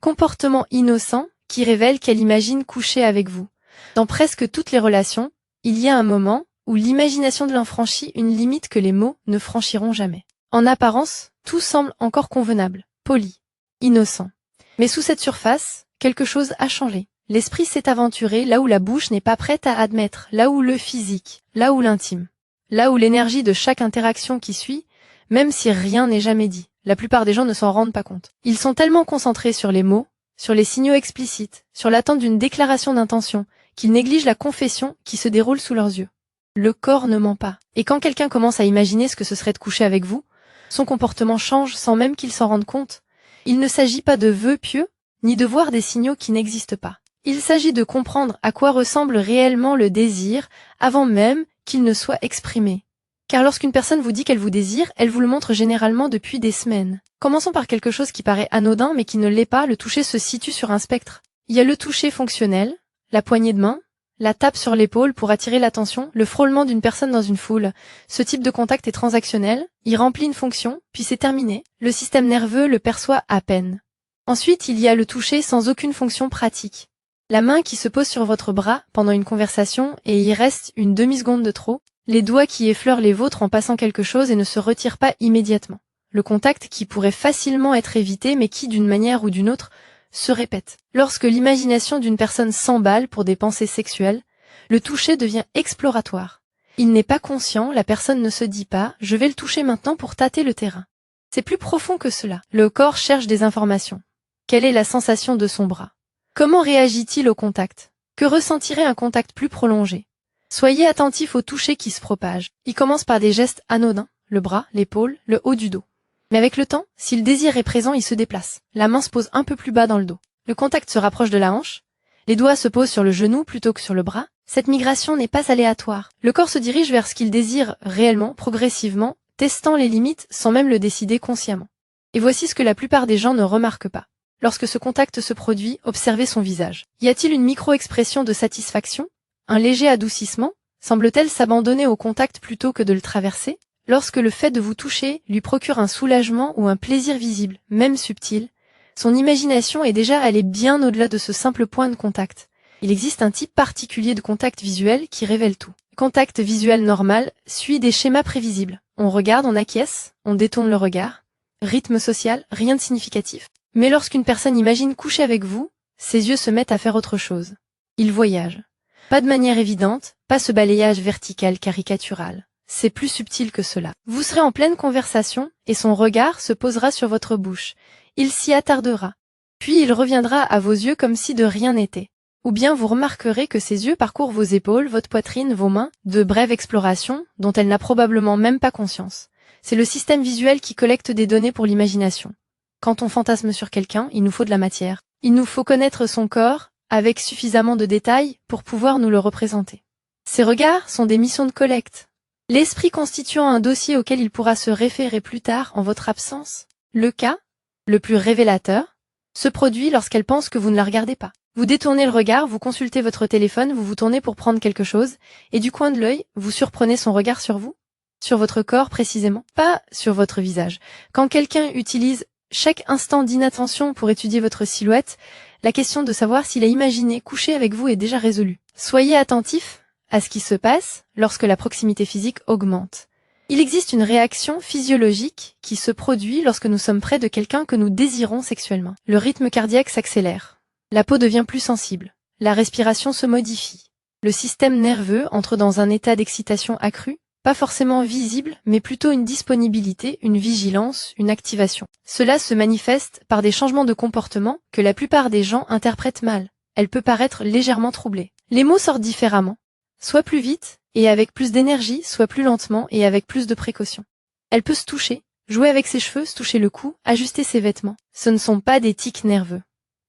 Comportement innocent qui révèle qu'elle imagine coucher avec vous. Dans presque toutes les relations, il y a un moment où l'imagination de l'un franchit une limite que les mots ne franchiront jamais. En apparence, tout semble encore convenable, poli, innocent. Mais sous cette surface, quelque chose a changé. L'esprit s'est aventuré là où la bouche n'est pas prête à admettre, là où le physique, là où l'intime, là où l'énergie de chaque interaction qui suit, même si rien n'est jamais dit. La plupart des gens ne s'en rendent pas compte. Ils sont tellement concentrés sur les mots, sur les signaux explicites, sur l'attente d'une déclaration d'intention, qu'ils négligent la confession qui se déroule sous leurs yeux. Le corps ne ment pas. Et quand quelqu'un commence à imaginer ce que ce serait de coucher avec vous, son comportement change sans même qu'il s'en rende compte. Il ne s'agit pas de vœux pieux, ni de voir des signaux qui n'existent pas. Il s'agit de comprendre à quoi ressemble réellement le désir avant même qu'il ne soit exprimé. Car lorsqu'une personne vous dit qu'elle vous désire, elle vous le montre généralement depuis des semaines. Commençons par quelque chose qui paraît anodin mais qui ne l'est pas, le toucher se situe sur un spectre. Il y a le toucher fonctionnel, la poignée de main, la tape sur l'épaule pour attirer l'attention, le frôlement d'une personne dans une foule. Ce type de contact est transactionnel, il remplit une fonction, puis c'est terminé. Le système nerveux le perçoit à peine. Ensuite, il y a le toucher sans aucune fonction pratique. La main qui se pose sur votre bras pendant une conversation et y reste une demi-seconde de trop, les doigts qui effleurent les vôtres en passant quelque chose et ne se retirent pas immédiatement. Le contact qui pourrait facilement être évité mais qui, d'une manière ou d'une autre, se répète. Lorsque l'imagination d'une personne s'emballe pour des pensées sexuelles, le toucher devient exploratoire. Il n'est pas conscient, la personne ne se dit pas « je vais le toucher maintenant pour tâter le terrain ». C'est plus profond que cela. Le corps cherche des informations. Quelle est la sensation de son bras? Comment réagit-il au contact? Que ressentirait un contact plus prolongé? Soyez attentif au toucher qui se propage. Il commence par des gestes anodins, le bras, l'épaule, le haut du dos. Mais avec le temps, si le désir est présent, il se déplace. La main se pose un peu plus bas dans le dos. Le contact se rapproche de la hanche. Les doigts se posent sur le genou plutôt que sur le bras. Cette migration n'est pas aléatoire. Le corps se dirige vers ce qu'il désire réellement, progressivement, testant les limites sans même le décider consciemment. Et voici ce que la plupart des gens ne remarquent pas. Lorsque ce contact se produit, observez son visage. Y a-t-il une micro-expression de satisfaction? Un léger adoucissement? Semble-t-elle s'abandonner au contact plutôt que de le traverser? Lorsque le fait de vous toucher lui procure un soulagement ou un plaisir visible, même subtil, son imagination est déjà allée bien au-delà de ce simple point de contact. Il existe un type particulier de contact visuel qui révèle tout. Le contact visuel normal suit des schémas prévisibles. On regarde, on acquiesce, on détourne le regard. Rythme social, rien de significatif. Mais lorsqu'une personne imagine coucher avec vous, ses yeux se mettent à faire autre chose. Ils voyagent. Pas de manière évidente, pas ce balayage vertical caricatural. C'est plus subtil que cela. Vous serez en pleine conversation et son regard se posera sur votre bouche. Il s'y attardera. Puis il reviendra à vos yeux comme si de rien n'était. Ou bien vous remarquerez que ses yeux parcourent vos épaules, votre poitrine, vos mains, de brèves explorations dont elle n'a probablement même pas conscience. C'est le système visuel qui collecte des données pour l'imagination. Quand on fantasme sur quelqu'un, il nous faut de la matière. Il nous faut connaître son corps avec suffisamment de détails pour pouvoir nous le représenter. Ces regards sont des missions de collecte. L'esprit constituant un dossier auquel il pourra se référer plus tard en votre absence. Le cas, le plus révélateur, se produit lorsqu'elle pense que vous ne la regardez pas. Vous détournez le regard, vous consultez votre téléphone, vous vous tournez pour prendre quelque chose, et du coin de l'œil, vous surprenez son regard sur vous, sur votre corps précisément, pas sur votre visage. Quand quelqu'un utilise chaque instant d'inattention pour étudier votre silhouette, la question de savoir s'il a imaginé coucher avec vous est déjà résolue. Soyez attentif à ce qui se passe lorsque la proximité physique augmente. Il existe une réaction physiologique qui se produit lorsque nous sommes près de quelqu'un que nous désirons sexuellement. Le rythme cardiaque s'accélère. La peau devient plus sensible. La respiration se modifie. Le système nerveux entre dans un état d'excitation accrue, pas forcément visible, mais plutôt une disponibilité, une vigilance, une activation. Cela se manifeste par des changements de comportement que la plupart des gens interprètent mal. Elle peut paraître légèrement troublée. Les mots sortent différemment, soit plus vite et avec plus d'énergie, soit plus lentement et avec plus de précaution. Elle peut se toucher, jouer avec ses cheveux, se toucher le cou, ajuster ses vêtements. Ce ne sont pas des tics nerveux.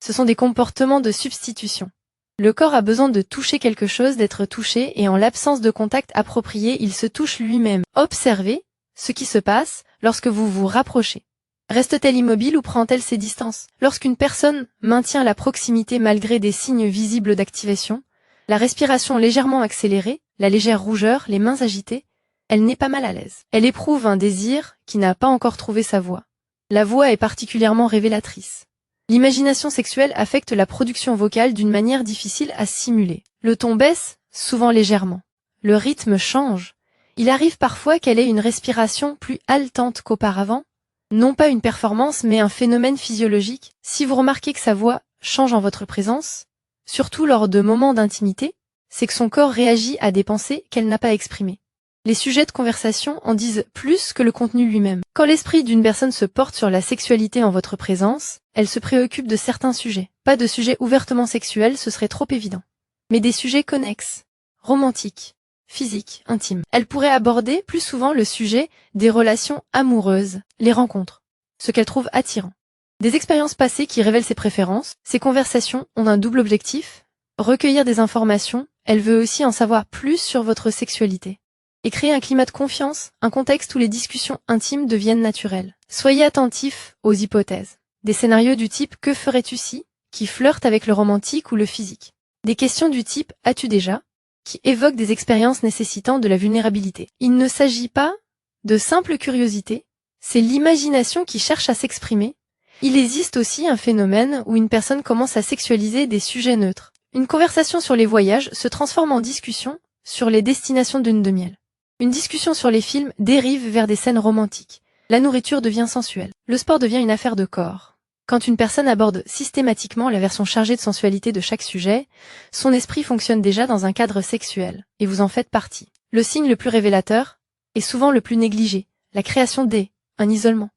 Ce sont des comportements de substitution. Le corps a besoin de toucher quelque chose, d'être touché, et en l'absence de contact approprié, il se touche lui-même. Observez ce qui se passe lorsque vous vous rapprochez. Reste-t-elle immobile ou prend-elle ses distances? Lorsqu'une personne maintient la proximité malgré des signes visibles d'activation, la respiration légèrement accélérée, la légère rougeur, les mains agitées, elle n'est pas mal à l'aise. Elle éprouve un désir qui n'a pas encore trouvé sa voie. La voix est particulièrement révélatrice. L'imagination sexuelle affecte la production vocale d'une manière difficile à simuler. Le ton baisse, souvent légèrement. Le rythme change. Il arrive parfois qu'elle ait une respiration plus haletante qu'auparavant. Non pas une performance, mais un phénomène physiologique. Si vous remarquez que sa voix change en votre présence, surtout lors de moments d'intimité, c'est que son corps réagit à des pensées qu'elle n'a pas exprimées. Les sujets de conversation en disent plus que le contenu lui-même. Quand l'esprit d'une personne se porte sur la sexualité en votre présence, elle se préoccupe de certains sujets. Pas de sujets ouvertement sexuels, ce serait trop évident. Mais des sujets connexes, romantiques, physiques, intimes. Elle pourrait aborder plus souvent le sujet des relations amoureuses, les rencontres, ce qu'elle trouve attirant. Des expériences passées qui révèlent ses préférences, ces conversations ont un double objectif, recueillir des informations, elle veut aussi en savoir plus sur votre sexualité. Et créer un climat de confiance, un contexte où les discussions intimes deviennent naturelles. Soyez attentifs aux hypothèses. Des scénarios du type « Que ferais-tu si ?» qui flirtent avec le romantique ou le physique. Des questions du type « As-tu déjà ?» qui évoquent des expériences nécessitant de la vulnérabilité. Il ne s'agit pas de simple curiosité, c'est l'imagination qui cherche à s'exprimer. Il existe aussi un phénomène où une personne commence à sexualiser des sujets neutres. Une conversation sur les voyages se transforme en discussion sur les destinations d'une de miel. Une discussion sur les films dérive vers des scènes romantiques. La nourriture devient sensuelle. Le sport devient une affaire de corps. Quand une personne aborde systématiquement la version chargée de sensualité de chaque sujet, son esprit fonctionne déjà dans un cadre sexuel, et vous en faites partie. Le signe le plus révélateur est souvent le plus négligé, la création un isolement.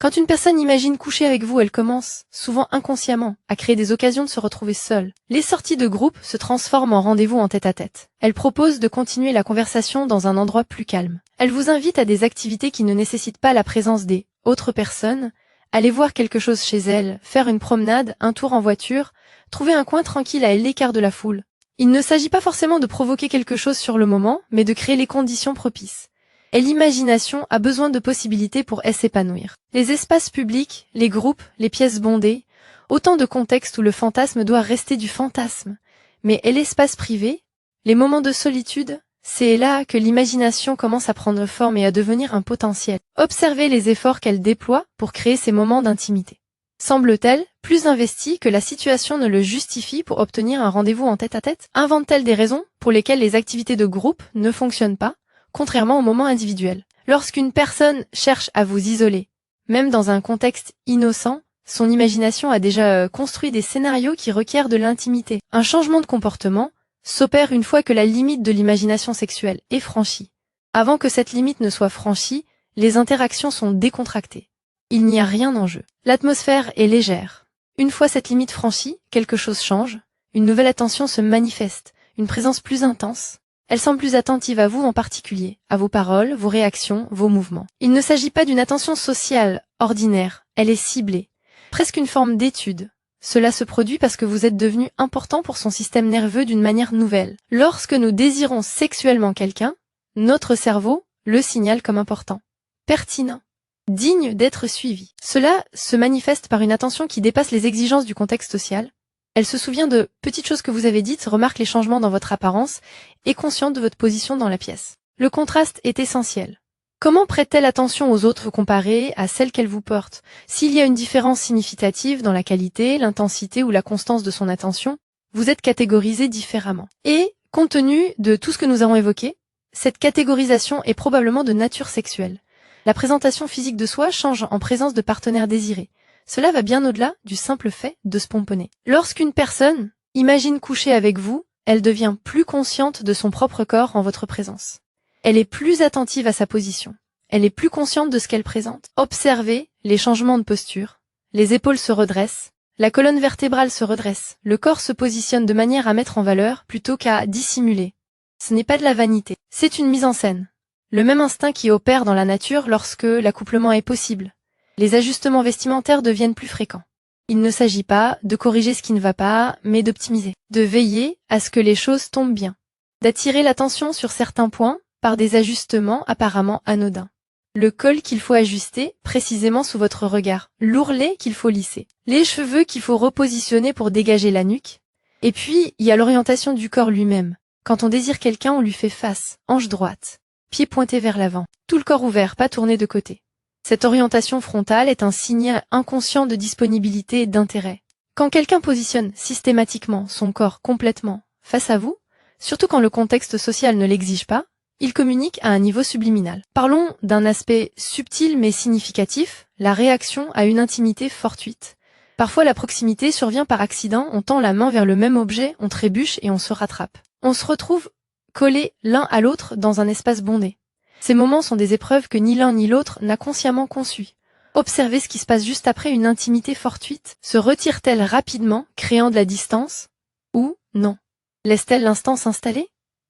Quand une personne imagine coucher avec vous, elle commence, souvent inconsciemment, à créer des occasions de se retrouver seule. Les sorties de groupe se transforment en rendez-vous en tête-à-tête. Elle propose de continuer la conversation dans un endroit plus calme. Elle vous invite à des activités qui ne nécessitent pas la présence des autres personnes. Aller voir quelque chose chez elle, faire une promenade, un tour en voiture, trouver un coin tranquille à l'écart de la foule. Il ne s'agit pas forcément de provoquer quelque chose sur le moment, mais de créer les conditions propices. Et l'imagination a besoin de possibilités pour s'épanouir. Les espaces publics, les groupes, les pièces bondées, autant de contextes où le fantasme doit rester du fantasme. Mais l'espace privé, les moments de solitude, c'est là que l'imagination commence à prendre forme et à devenir un potentiel. Observez les efforts qu'elle déploie pour créer ces moments d'intimité. Semble-t-elle plus investie que la situation ne le justifie pour obtenir un rendez-vous en tête-à-tête? Invente-t-elle des raisons pour lesquelles les activités de groupe ne fonctionnent pas, contrairement au moment individuel? Lorsqu'une personne cherche à vous isoler, même dans un contexte innocent, son imagination a déjà construit des scénarios qui requièrent de l'intimité. Un changement de comportement s'opère une fois que la limite de l'imagination sexuelle est franchie. Avant que cette limite ne soit franchie, les interactions sont décontractées. Il n'y a rien en jeu. L'atmosphère est légère. Une fois cette limite franchie, quelque chose change, une nouvelle attention se manifeste, une présence plus intense. Elle semble plus attentive à vous en particulier, à vos paroles, vos réactions, vos mouvements. Il ne s'agit pas d'une attention sociale, ordinaire, elle est ciblée, presque une forme d'étude. Cela se produit parce que vous êtes devenu important pour son système nerveux d'une manière nouvelle. Lorsque nous désirons sexuellement quelqu'un, notre cerveau le signale comme important, pertinent, digne d'être suivi. Cela se manifeste par une attention qui dépasse les exigences du contexte social. Elle se souvient de petites choses que vous avez dites, remarque les changements dans votre apparence, est consciente de votre position dans la pièce. Le contraste est essentiel. Comment prête-t-elle attention aux autres comparée à celle qu'elle vous porte? S'il y a une différence significative dans la qualité, l'intensité ou la constance de son attention, vous êtes catégorisé différemment. Et, compte tenu de tout ce que nous avons évoqué, cette catégorisation est probablement de nature sexuelle. La présentation physique de soi change en présence de partenaires désirés. Cela va bien au-delà du simple fait de se pomponner. Lorsqu'une personne imagine coucher avec vous, elle devient plus consciente de son propre corps en votre présence. Elle est plus attentive à sa position. Elle est plus consciente de ce qu'elle présente. Observez les changements de posture. Les épaules se redressent. La colonne vertébrale se redresse. Le corps se positionne de manière à mettre en valeur plutôt qu'à dissimuler. Ce n'est pas de la vanité. C'est une mise en scène. Le même instinct qui opère dans la nature lorsque l'accouplement est possible. Les ajustements vestimentaires deviennent plus fréquents. Il ne s'agit pas de corriger ce qui ne va pas, mais d'optimiser. De veiller à ce que les choses tombent bien. D'attirer l'attention sur certains points par des ajustements apparemment anodins. Le col qu'il faut ajuster précisément sous votre regard. L'ourlet qu'il faut lisser. Les cheveux qu'il faut repositionner pour dégager la nuque. Et puis, il y a l'orientation du corps lui-même. Quand on désire quelqu'un, on lui fait face, hanche droite, pied pointé vers l'avant. Tout le corps ouvert, pas tourné de côté. Cette orientation frontale est un signal inconscient de disponibilité et d'intérêt. Quand quelqu'un positionne systématiquement son corps complètement face à vous, surtout quand le contexte social ne l'exige pas, il communique à un niveau subliminal. Parlons d'un aspect subtil mais significatif, la réaction à une intimité fortuite. Parfois la proximité survient par accident, on tend la main vers le même objet, on trébuche et on se rattrape. On se retrouve collés l'un à l'autre dans un espace bondé. Ces moments sont des épreuves que ni l'un ni l'autre n'a consciemment conçues. Observez ce qui se passe juste après une intimité fortuite. Se retire-t-elle rapidement, créant de la distance? Ou non? Laisse-t-elle l'instant s'installer?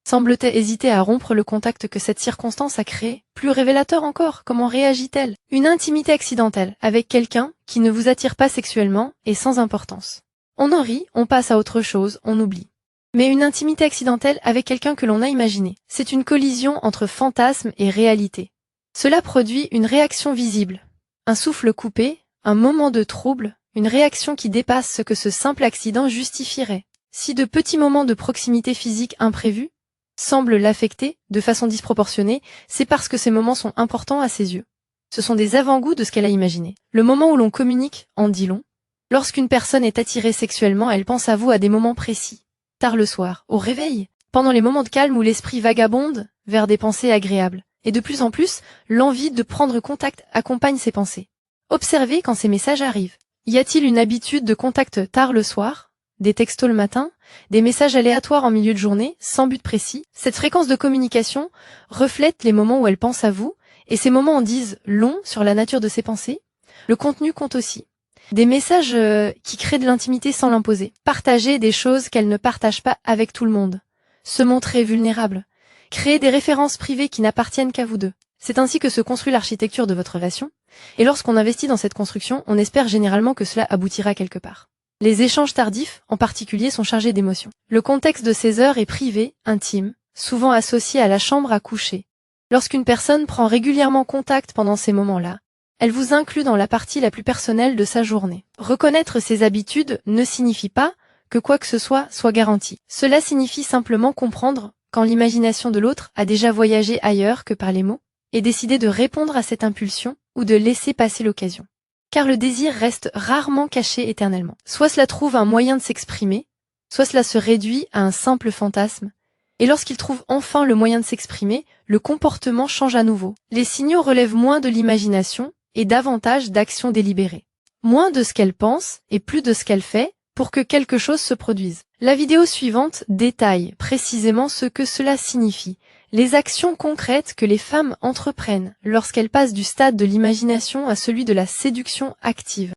Semble-t-elle hésiter à rompre le contact que cette circonstance a créé? Plus révélateur encore, comment réagit-elle? Une intimité accidentelle, avec quelqu'un qui ne vous attire pas sexuellement et sans importance. On en rit, on passe à autre chose, on oublie. Mais une intimité accidentelle avec quelqu'un que l'on a imaginé, c'est une collision entre fantasme et réalité. Cela produit une réaction visible, un souffle coupé, un moment de trouble, une réaction qui dépasse ce que ce simple accident justifierait. Si de petits moments de proximité physique imprévus semblent l'affecter de façon disproportionnée, c'est parce que ces moments sont importants à ses yeux. Ce sont des avant-goûts de ce qu'elle a imaginé. Le moment où l'on communique en dit long. Lorsqu'une personne est attirée sexuellement, elle pense à vous à des moments précis. Tard le soir, au réveil, pendant les moments de calme où l'esprit vagabonde vers des pensées agréables. Et de plus en plus, l'envie de prendre contact accompagne ces pensées. Observez quand ces messages arrivent. Y a-t-il une habitude de contact tard le soir, des textos le matin, des messages aléatoires en milieu de journée, sans but précis? Cette fréquence de communication reflète les moments où elle pense à vous, et ces moments en disent long sur la nature de ses pensées. Le contenu compte aussi. Des messages qui créent de l'intimité sans l'imposer. Partager des choses qu'elle ne partage pas avec tout le monde. Se montrer vulnérable. Créer des références privées qui n'appartiennent qu'à vous deux. C'est ainsi que se construit l'architecture de votre relation. Et lorsqu'on investit dans cette construction, on espère généralement que cela aboutira quelque part. Les échanges tardifs, en particulier, sont chargés d'émotions. Le contexte de ces heures est privé, intime, souvent associé à la chambre à coucher. Lorsqu'une personne prend régulièrement contact pendant ces moments-là, elle vous inclut dans la partie la plus personnelle de sa journée. Reconnaître ses habitudes ne signifie pas que quoi que ce soit garanti. Cela signifie simplement comprendre quand l'imagination de l'autre a déjà voyagé ailleurs que par les mots, et décider de répondre à cette impulsion ou de laisser passer l'occasion. Car le désir reste rarement caché éternellement. Soit cela trouve un moyen de s'exprimer, soit cela se réduit à un simple fantasme, et lorsqu'il trouve enfin le moyen de s'exprimer, le comportement change à nouveau. Les signaux relèvent moins de l'imagination, et davantage d'actions délibérées. Moins de ce qu'elle pense et plus de ce qu'elle fait pour que quelque chose se produise. La vidéo suivante détaille précisément ce que cela signifie, les actions concrètes que les femmes entreprennent lorsqu'elles passent du stade de l'imagination à celui de la séduction active.